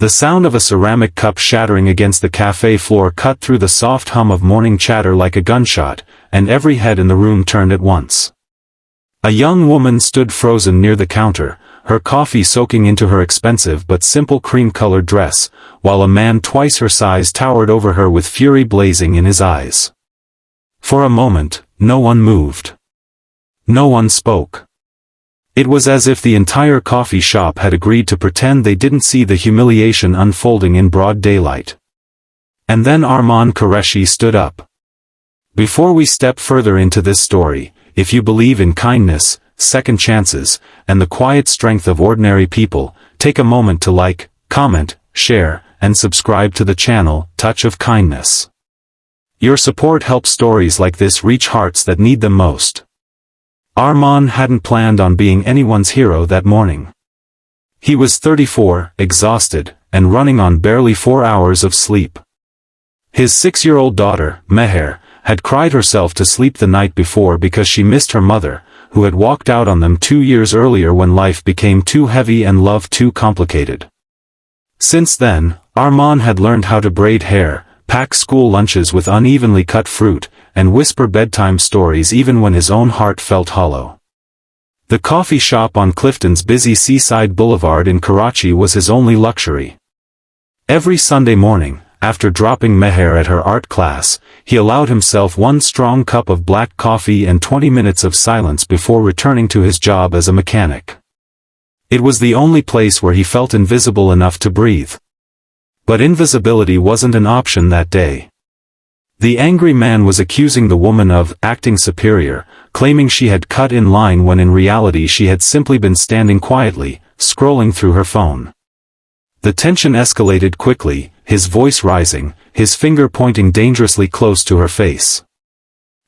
The sound of a ceramic cup shattering against the cafe floor cut through the soft hum of morning chatter like a gunshot, and every head in the room turned at once. A young woman stood frozen near the counter, her coffee soaking into her expensive but simple cream-colored dress, while a man twice her size towered over her with fury blazing in his eyes. For a moment, no one moved. No one spoke. It was as if the entire coffee shop had agreed to pretend they didn't see the humiliation unfolding in broad daylight. And then Armaan Qureshi stood up. Before we step further into this story, if you believe in kindness, second chances, and the quiet strength of ordinary people, take a moment to like, comment, share, and subscribe to the channel, Touch of Kindness. Your support helps stories like this reach hearts that need them most. Armaan hadn't planned on being anyone's hero that morning. He was 34, exhausted, and running on barely 4 hours of sleep. His 6-year-old daughter, Meher, had cried herself to sleep the night before because she missed her mother, who had walked out on them 2 years earlier when life became too heavy and love too complicated. Since then, Armaan had learned how to braid hair, pack school lunches with unevenly cut fruit, and whisper bedtime stories even when his own heart felt hollow. The coffee shop on Clifton's busy seaside boulevard in Karachi was his only luxury. Every Sunday morning, after dropping Meher at her art class, he allowed himself one strong cup of black coffee and 20 minutes of silence before returning to his job as a mechanic. It was the only place where he felt invisible enough to breathe. But invisibility wasn't an option that day. The angry man was accusing the woman of acting superior, claiming she had cut in line when in reality she had simply been standing quietly, scrolling through her phone. The tension escalated quickly, his voice rising, his finger pointing dangerously close to her face.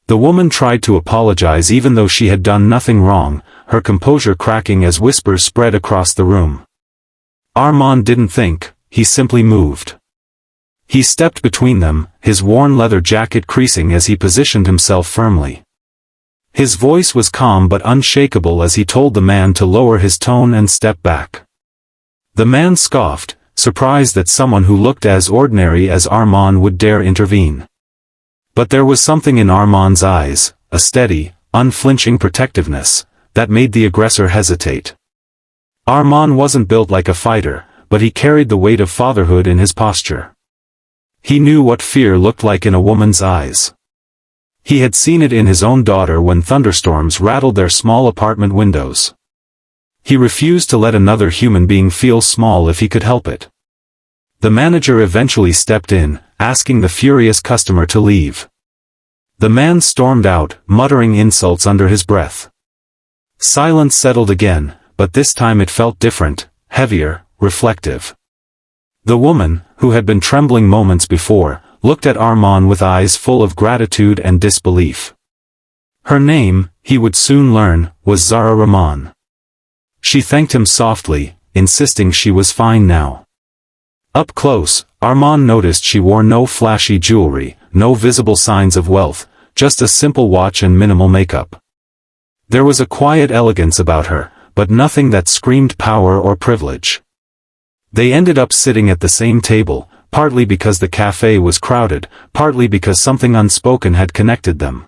The woman tried to apologize even though she had done nothing wrong, her composure cracking as whispers spread across the room. Armaan didn't think, he simply moved. He stepped between them, his worn leather jacket creasing as he positioned himself firmly. His voice was calm but unshakable as he told the man to lower his tone and step back. The man scoffed, surprised that someone who looked as ordinary as Armaan would dare intervene. But there was something in Armaan's eyes, a steady, unflinching protectiveness, that made the aggressor hesitate. Armaan wasn't built like a fighter, but he carried the weight of fatherhood in his posture. He knew what fear looked like in a woman's eyes. He had seen it in his own daughter when thunderstorms rattled their small apartment windows. He refused to let another human being feel small if he could help it. The manager eventually stepped in, asking the furious customer to leave. The man stormed out, muttering insults under his breath. Silence settled again, but this time it felt different, heavier, reflective. The woman, who had been trembling moments before, looked at Armaan with eyes full of gratitude and disbelief. Her name, he would soon learn, was Zara Rahman. She thanked him softly, insisting she was fine now. Up close, Armaan noticed she wore no flashy jewelry, no visible signs of wealth, just a simple watch and minimal makeup. There was a quiet elegance about her, but nothing that screamed power or privilege. They ended up sitting at the same table, partly because the cafe was crowded, partly because something unspoken had connected them.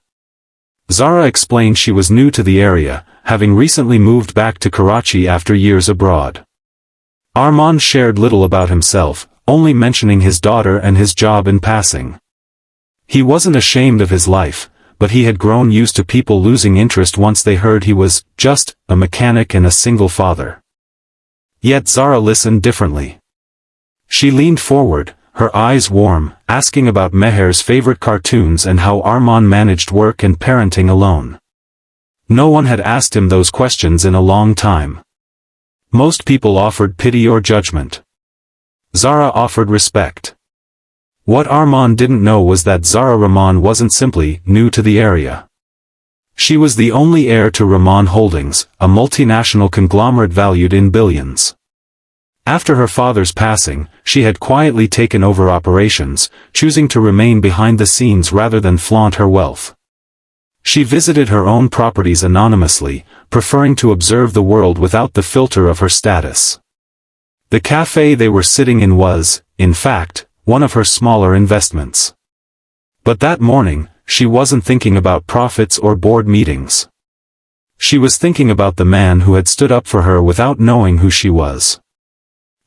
Zara explained she was new to the area, having recently moved back to Karachi after years abroad. Armaan shared little about himself, only mentioning his daughter and his job in passing. He wasn't ashamed of his life, but he had grown used to people losing interest once they heard he was just a mechanic and a single father. Yet Zara listened differently. She leaned forward, her eyes warm, asking about Meher's favorite cartoons and how Armaan managed work and parenting alone. No one had asked him those questions in a long time. Most people offered pity or judgment. Zara offered respect. What Armaan didn't know was that Zara Rahman wasn't simply new to the area. She was the only heir to Rahman Holdings, a multinational conglomerate valued in billions. After her father's passing, she had quietly taken over operations, choosing to remain behind the scenes rather than flaunt her wealth. She visited her own properties anonymously, preferring to observe the world without the filter of her status. The cafe they were sitting in was, in fact, one of her smaller investments. But that morning, she wasn't thinking about profits or board meetings. She was thinking about the man who had stood up for her without knowing who she was.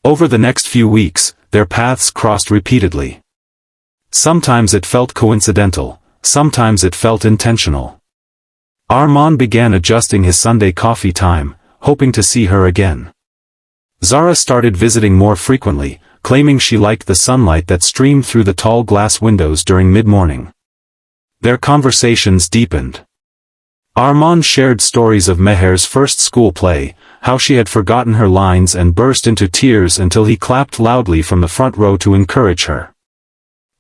Over the next few weeks, their paths crossed repeatedly. Sometimes it felt coincidental, sometimes it felt intentional. Armaan began adjusting his Sunday coffee time, hoping to see her again. Zara started visiting more frequently, claiming she liked the sunlight that streamed through the tall glass windows during mid-morning. Their conversations deepened. Armaan shared stories of Meher's first school play, how she had forgotten her lines and burst into tears until he clapped loudly from the front row to encourage her.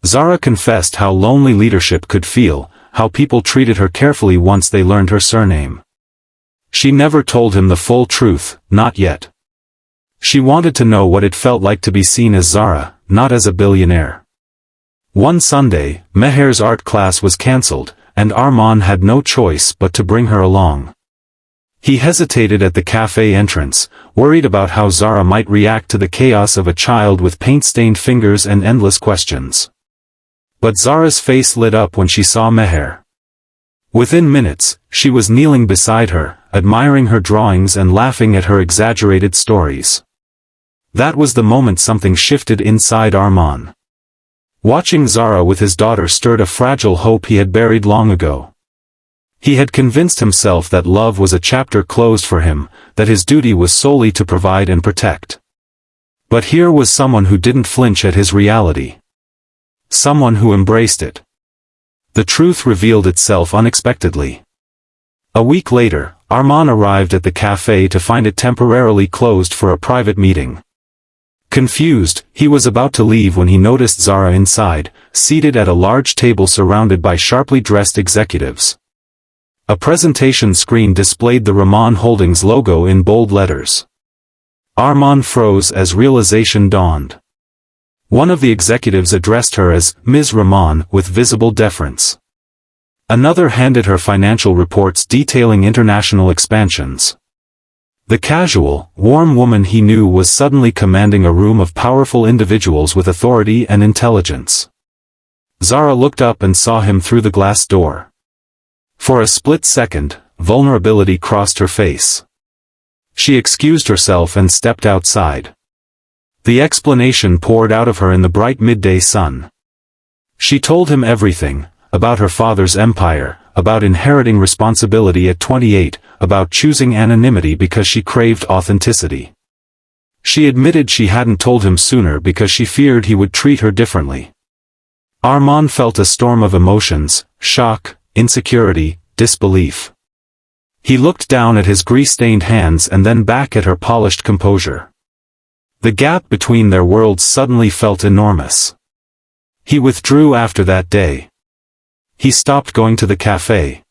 Zara confessed how lonely leadership could feel, how people treated her carefully once they learned her surname. She never told him the full truth, not yet. She wanted to know what it felt like to be seen as Zara, not as a billionaire. One Sunday, Meher's art class was cancelled, and Armaan had no choice but to bring her along. He hesitated at the cafe entrance, worried about how Zara might react to the chaos of a child with paint-stained fingers and endless questions. But Zara's face lit up when she saw Meher. Within minutes, she was kneeling beside her, admiring her drawings and laughing at her exaggerated stories. That was the moment something shifted inside Armaan. Watching Zara with his daughter stirred a fragile hope he had buried long ago. He had convinced himself that love was a chapter closed for him, that his duty was solely to provide and protect. But here was someone who didn't flinch at his reality. Someone who embraced it. The truth revealed itself unexpectedly. A week later, Armaan arrived at the cafe to find it temporarily closed for a private meeting. Confused, he was about to leave when he noticed Zara inside, seated at a large table surrounded by sharply dressed executives. A presentation screen displayed the Rahman Holdings logo in bold letters. Armaan froze as realization dawned. One of the executives addressed her as Ms. Rahman with visible deference. Another handed her financial reports detailing international expansions. The casual, warm woman he knew was suddenly commanding a room of powerful individuals with authority and intelligence. Zara looked up and saw him through the glass door. For a split second, vulnerability crossed her face. She excused herself and stepped outside. The explanation poured out of her in the bright midday sun. She told him everything, about her father's empire, about inheriting responsibility at 28, about choosing anonymity because she craved authenticity. She admitted she hadn't told him sooner because she feared he would treat her differently. Armaan felt a storm of emotions, shock, insecurity, disbelief. He looked down at his grease-stained hands and then back at her polished composure. The gap between their worlds suddenly felt enormous. He withdrew after that day. He stopped going to the cafe.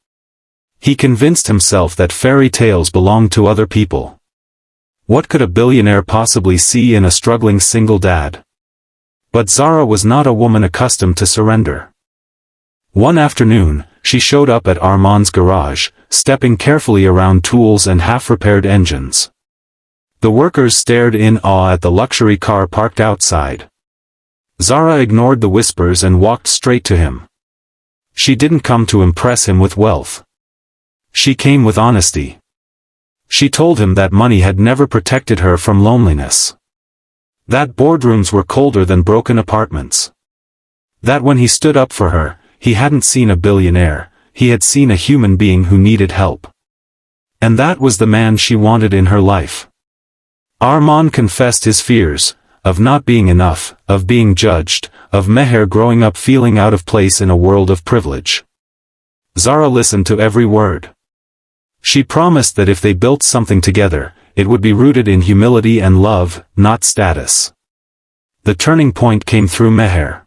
He convinced himself that fairy tales belonged to other people. What could a billionaire possibly see in a struggling single dad? But Zara was not a woman accustomed to surrender. One afternoon, she showed up at Armaan's garage, stepping carefully around tools and half-repaired engines. The workers stared in awe at the luxury car parked outside. Zara ignored the whispers and walked straight to him. She didn't come to impress him with wealth. She came with honesty. She told him that money had never protected her from loneliness. That boardrooms were colder than broken apartments. That when he stood up for her, he hadn't seen a billionaire, he had seen a human being who needed help. And that was the man she wanted in her life. Armaan confessed his fears, of not being enough, of being judged, of Meher growing up feeling out of place in a world of privilege. Zara listened to every word. She promised that if they built something together, it would be rooted in humility and love, not status. The turning point came through Meher.